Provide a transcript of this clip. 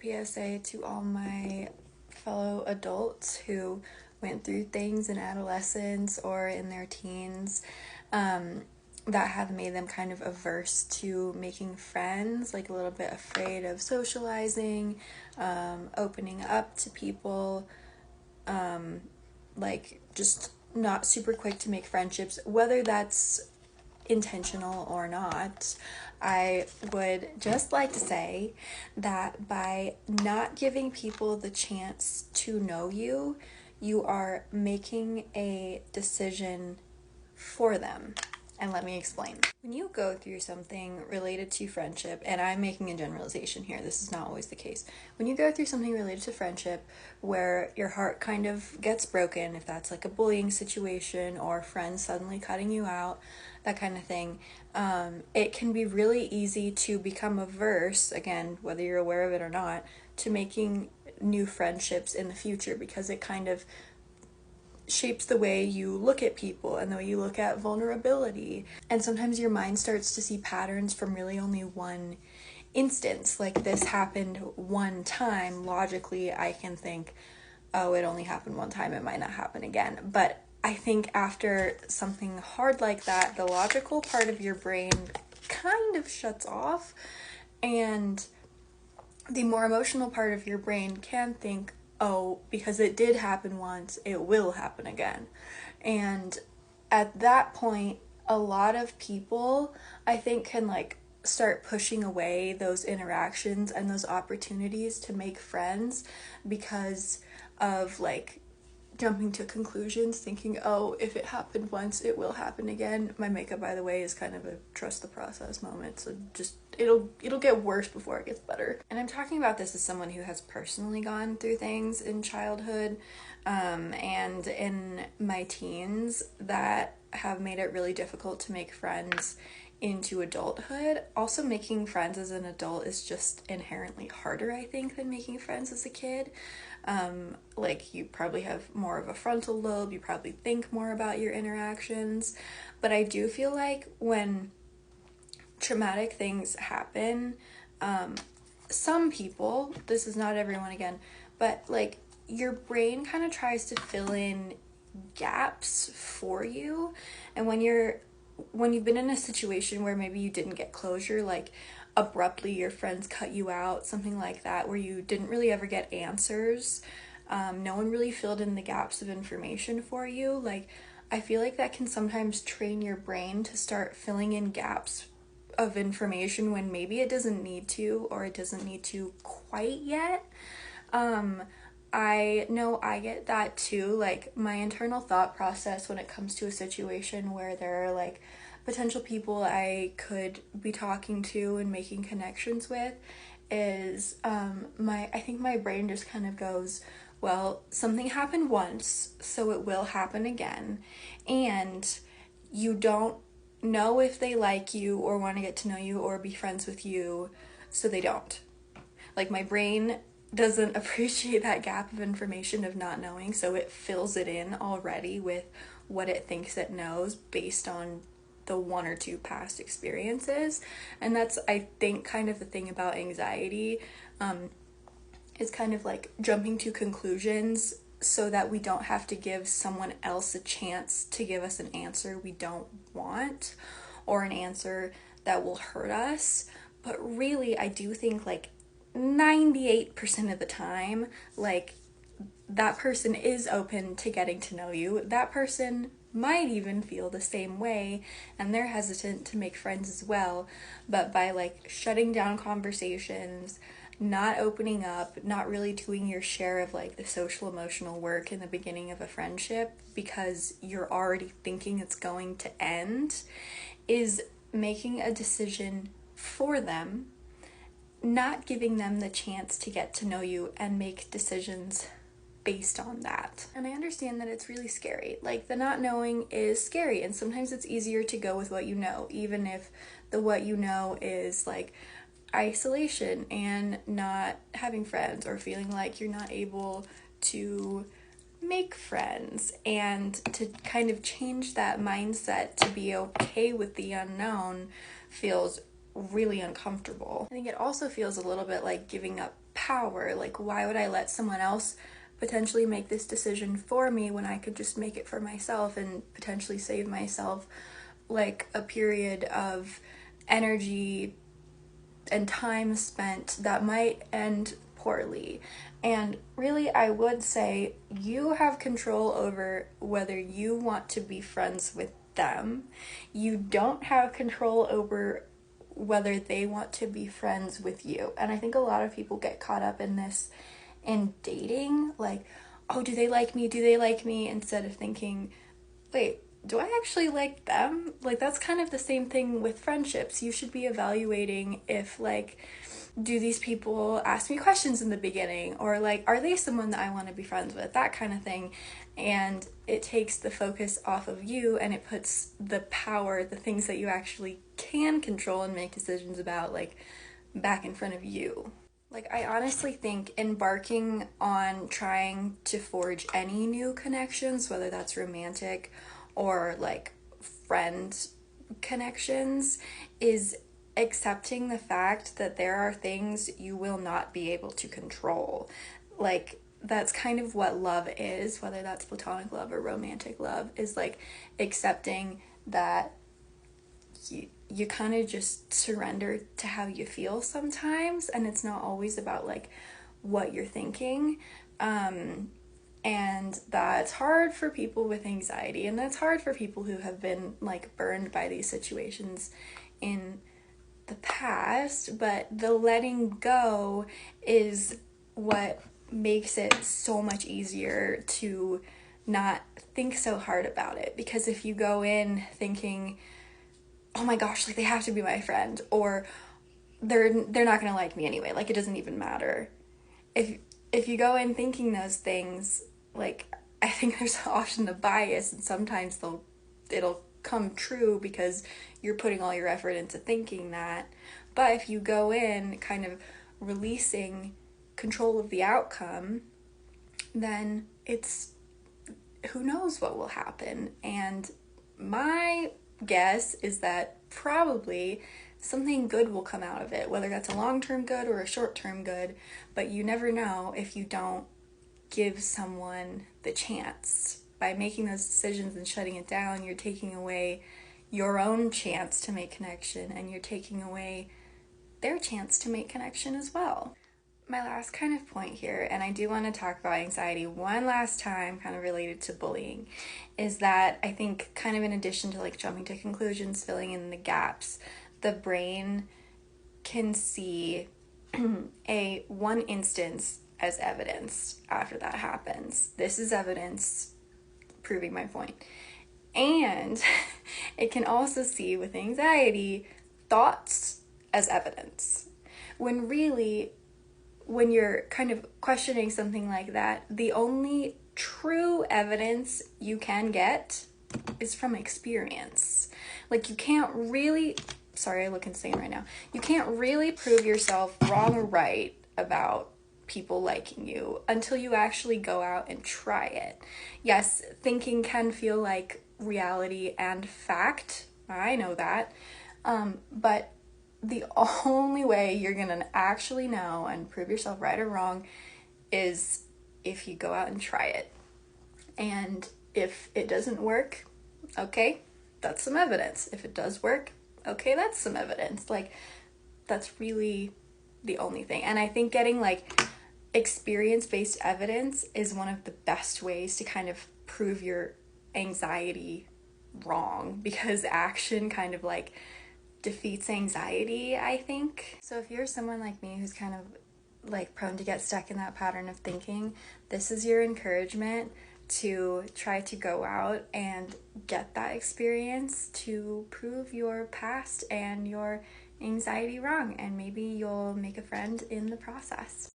PSA to all my fellow adults who went through things in adolescence or in their teens that have made them kind of averse to making friends, like a little bit afraid of socializing, opening up to people, like just not super quick to make friendships, whether that's intentional or not. I would just like to say that by not giving people the chance to know you, you are making a decision for them. And let me explain. When you go through something related to friendship, and I'm making a generalization here, this is not always the case. When you go through something related to friendship where your heart kind of gets broken, if that's like a bullying situation or friends suddenly cutting you out, that kind of thing, it can be really easy to become averse, again, whether you're aware of it or not, to making new friendships in the future, because it kind of shapes the way you look at people and the way you look at vulnerability. And sometimes your mind starts to see patterns from really only one instance. Like, this happened one time. Logically, I can think, oh, it only happened one time, it might not happen again. But I think after something hard like that, the logical part of your brain kind of shuts off, and the more emotional part of your brain can think, oh, because it did happen once, it will happen again. And at that point, a lot of people, I think, can like start pushing away those interactions and those opportunities to make friends because of like jumping to conclusions, thinking, oh, if it happened once, it will happen again. My makeup, by the way, is kind of a trust the process moment, so just it'll get worse before it gets better. And I'm talking about this as someone who has personally gone through things in childhood and in my teens that have made it really difficult to make friends into adulthood. Also, making friends as an adult is just inherently harder, I think, than making friends as a kid. Like, you probably have more of a frontal lobe, you probably think more about your interactions, but I do feel like when traumatic things happen, some people, this is not everyone again, but like your brain kind of tries to fill in gaps for you. And when you've been in a situation where maybe you didn't get closure, like abruptly your friends cut you out, something like that, where you didn't really ever get answers, no one really filled in the gaps of information for you, like I feel like that can sometimes train your brain to start filling in gaps of information when maybe it doesn't need to, or it doesn't need to quite yet. I know I get that too. Like, my internal thought process when it comes to a situation where there are like potential people I could be talking to and making connections with is I think my brain just kind of goes, well, something happened once, so it will happen again. And you don't know if they like you or want to get to know you or be friends with you, so they don't. Like, my brain doesn't appreciate that gap of information of not knowing, so it fills it in already with what it thinks it knows based on the one or two past experiences. And that's, I think, kind of the thing about anxiety, is kind of like jumping to conclusions so that we don't have to give someone else a chance to give us an answer we don't want, or an answer that will hurt us. But really, I do think like 98% of the time, like, that person is open to getting to know you. That person might even feel the same way, and they're hesitant to make friends as well. But by like shutting down conversations, not opening up, not really doing your share of like the social emotional work in the beginning of a friendship because you're already thinking it's going to end, is making a decision for them, not giving them the chance to get to know you and make decisions based on that. And I understand that it's really scary. Like, the not knowing is scary, and sometimes it's easier to go with what you know, even if the what you know is like isolation and not having friends, or feeling like you're not able to make friends. And to kind of change that mindset to be okay with the unknown feels really uncomfortable. I think it also feels a little bit like giving up power. Like, why would I let someone else potentially make this decision for me when I could just make it for myself and potentially save myself like a period of energy and time spent that might end poorly. And really, I would say you have control over whether you want to be friends with them. You don't have control over whether they want to be friends with you. And I think a lot of people get caught up in this in dating, like, oh, do they like me? Do they like me? Instead of thinking, wait, do I actually like them? Like, that's kind of the same thing with friendships. You should be evaluating if, like, do these people ask me questions in the beginning? Or, like, are they someone that I want to be friends with? That kind of thing. And it takes the focus off of you, and it puts the power, the things that you actually can control and make decisions about, like, back in front of you. Like, I honestly think embarking on trying to forge any new connections, whether that's romantic or like friend connections, is accepting the fact that there are things you will not be able to control. Like, that's kind of what love is, whether that's platonic love or romantic love, is like accepting that you kind of just surrender to how you feel sometimes, and it's not always about like what you're thinking. And that's hard for people with anxiety, and that's hard for people who have been like burned by these situations in the past. But the letting go is what makes it so much easier to not think so hard about it. Because if you go in thinking, oh my gosh, like they have to be my friend, or they're not gonna like me anyway, like it doesn't even matter. If you go in thinking those things, like, I think there's often a bias, and sometimes it'll come true because you're putting all your effort into thinking that. But if you go in kind of releasing control of the outcome, then it's, who knows what will happen. And my guess is that probably something good will come out of it, whether that's a long-term good or a short-term good. But you never know if you don't give someone the chance. By making those decisions and shutting it down, you're taking away your own chance to make connection, and you're taking away their chance to make connection as well. My last kind of point here, and I do want to talk about anxiety one last time, kind of related to bullying, is that I think, kind of in addition to like jumping to conclusions, filling in the gaps, the brain can see a one instance as evidence after that happens. This is evidence proving my point. And it can also see, with anxiety, thoughts as evidence. When really, when you're kind of questioning something like that, the only true evidence you can get is from experience. Like, you can't really, sorry, I look insane right now. You can't really prove yourself wrong or right about people liking you until you actually go out and try it. Yes, thinking can feel like reality and fact. I know that. But the only way you're gonna actually know and prove yourself right or wrong is if you go out and try it. And if it doesn't work, okay, that's some evidence. If it does work, okay, that's some evidence. Like, that's really the only thing. And I think getting like experience-based evidence is one of the best ways to kind of prove your anxiety wrong, because action kind of like defeats anxiety, I think. So if you're someone like me who's kind of like prone to get stuck in that pattern of thinking, this is your encouragement to try to go out and get that experience to prove your past and your anxiety wrong, and maybe you'll make a friend in the process.